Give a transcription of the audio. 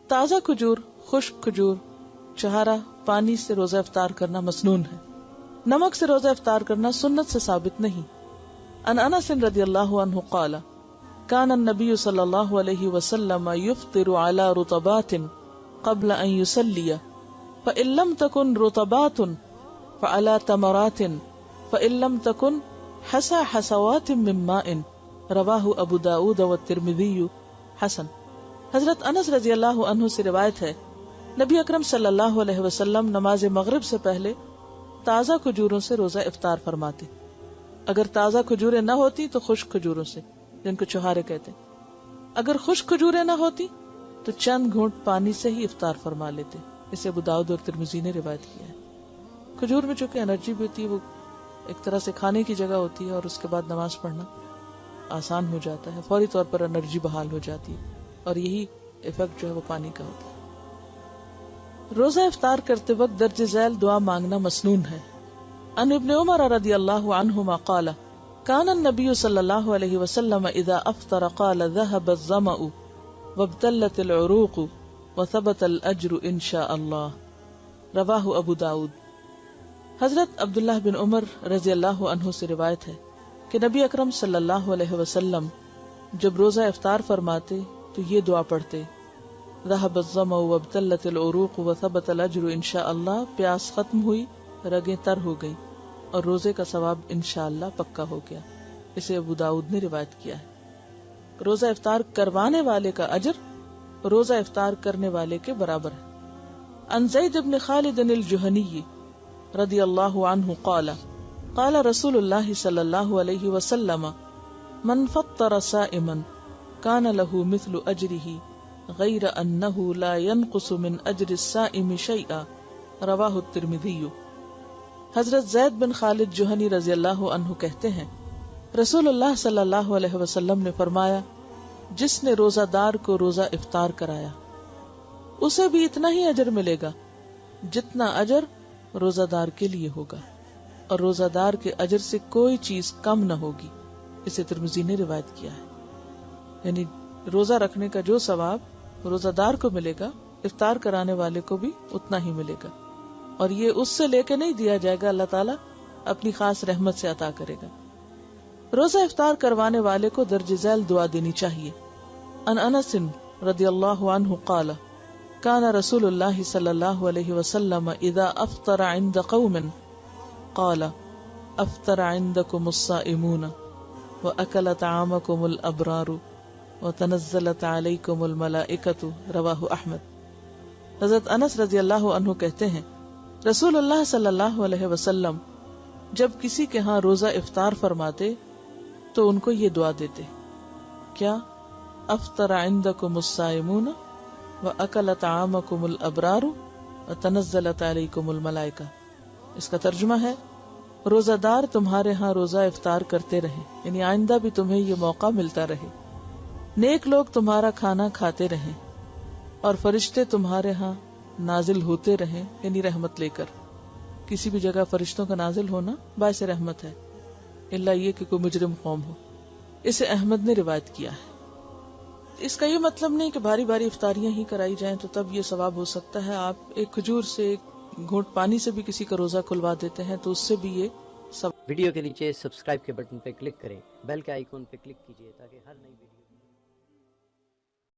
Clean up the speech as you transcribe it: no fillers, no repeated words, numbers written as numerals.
تازہ کھجور، خشک کھجور، چھہارا پانی سے روزہ افطار کرنا مسنون ہے. نمک سے روزہ افطار کرنا سنت سے ثابت نہیں. ان انس رضی اللہ عنہ قال كان النبي صلی اللہ علیہ وسلم يفطر على رطبات قبل ان يصلي فإن لم تكن رطبات فعلى تمرات فإن لم تكن حسى حسوات من ماء. رواہ ابو داؤد والترمذی حسن. حضرت انس رضی اللہ عنہ سے روایت ہے نبی اکرم صلی اللہ علیہ وسلم نماز مغرب سے پہلے تازہ کھجوروں سے روزہ افطار فرماتے. اگر تازہ کھجوریں نہ ہوتی تو خشک کھجوروں سے، جن کو چھہارے کہتے. اگر خشک کھجوریں نہ ہوتی تو چند گھونٹ پانی سے ہی افطار فرما لیتے. اسے ابو داؤد اور ترمذی نے روایت کیا ہے. کھجور میں چونکہ انرجی بھی ہوتی ہے، وہ ایک طرح سے کھانے کی جگہ ہوتی ہے، اور اس کے بعد نماز پڑھنا آسان ہو جاتا ہے، فوری طور پر انرجی بحال ہو جاتی ہے، اور یہی ایفیکٹ جو ہے وہ پانی کا ہوتا ہے. روزہ افطار کرتے وقت درج ذیل دعا مانگنا مسنون ہے. ان ابن عمر رضی اللہ عنہما قال كان النبي صلی اللہ علیہ وسلم اذا افطر قال ذهب الظمأ وابتلت العروق وثبت الاجر ان شاء اللہ. رواہ ابو داؤد. حضرت عبداللہ بن عمر رضی اللہ عنہ سے روایت ہے کہ نبی اکرم صلی اللہ علیہ وسلم جب روزہ افطار فرماتے تو یہ دعا پڑھتے: ذهب الظمأ وابتلت العروق وثبت الاجر ان شاء اللہ. پیاس ختم ہوئی، رگیں تر ہو گئی، اور روزے کا ثواب انشاءاللہ پکا ہو گیا. اسے ابو داؤد نے روایت کیا ہے. روزہ افطار کروانے والے کا اجر روزہ افطار کرنے والے کے برابر ہے. عن زید بن خالد الجہنی رضی اللہ عنہ قال قال رسول اللہ صلی اللہ علیہ وسلم من فطر صائما كان له مثل اجره غیر انه لا ينقص من اجر الصائم شيئا. رواہ الترمذی. حضرت زید بن خالد جوہنی رضی اللہ عنہ کہتے ہیں رسول اللہ صلی اللہ علیہ وسلم نے فرمایا جس نے روزہ دار کو روزہ افطار کرایا اسے بھی اتنا ہی اجر ملے گا جتنا اجر روزہ دار کے لیے ہوگا، اور روزہ دار کے اجر سے کوئی چیز کم نہ ہوگی. اسے ترمذی نے روایت کیا ہے. یعنی روزہ رکھنے کا جو ثواب روزہ دار کو ملے گا، افطار کرانے والے کو بھی اتنا ہی ملے گا، اور یہ اس سے لے کے نہیں دیا جائے گا، اللہ تعالیٰ اپنی خاص رحمت سے عطا کرے گا. روزہ افطار کروانے والے کو درج ذیل دعا دینی چاہیے. ان انس رضی اللہ عنہ قال كان رسول اللہ صلی اللہ علیہ وسلم اذا افطر عند قوم قال افطر عندكم الصائمون واكل طعامكم الابرار وتنزلت علیکم الملائکۃ. رواہ احمد. حضرت انس رضی اللہ عنہ کہتے ہیں رسول اللہ صلی اللہ علیہ وسلم جب کسی کے ہاں روزہ افطار فرماتے تو ان کو یہ دعا دیتے: کیا افطر عندکم الصائمون واکل طعامکم الابرار وتنزلت علیکم الملائکہ. اس کا ترجمہ ہے روزہ دار تمہارے ہاں روزہ افطار کرتے رہے، یعنی آئندہ بھی تمہیں یہ موقع ملتا رہے، نیک لوگ تمہارا کھانا کھاتے رہیں، اور فرشتے تمہارے ہاں نازل ہوتے رہیں، یعنی رحمت لے کر. کسی بھی جگہ فرشتوں کا نازل ہونا باعث رحمت ہے، الا یہ کہ کوئی مجرم قوم ہو. اسے احمد نے روایت کیا ہے. اس کا یہ مطلب نہیں کہ بھاری بھاری افطاریاں ہی کرائی جائیں تو تب یہ ثواب ہو سکتا ہے. آپ ایک کھجور سے ایک گھونٹ پانی سے بھی کسی کا روزہ کھلوا دیتے ہیں تو اس سے بھی یہ ثواب. ویڈیو کے نیچے سبسکرائب کے بٹن پہ کلک کریں، بیل کے آئیکن پہ کلک کیجیے تاکہ ہر نئی ویڈیو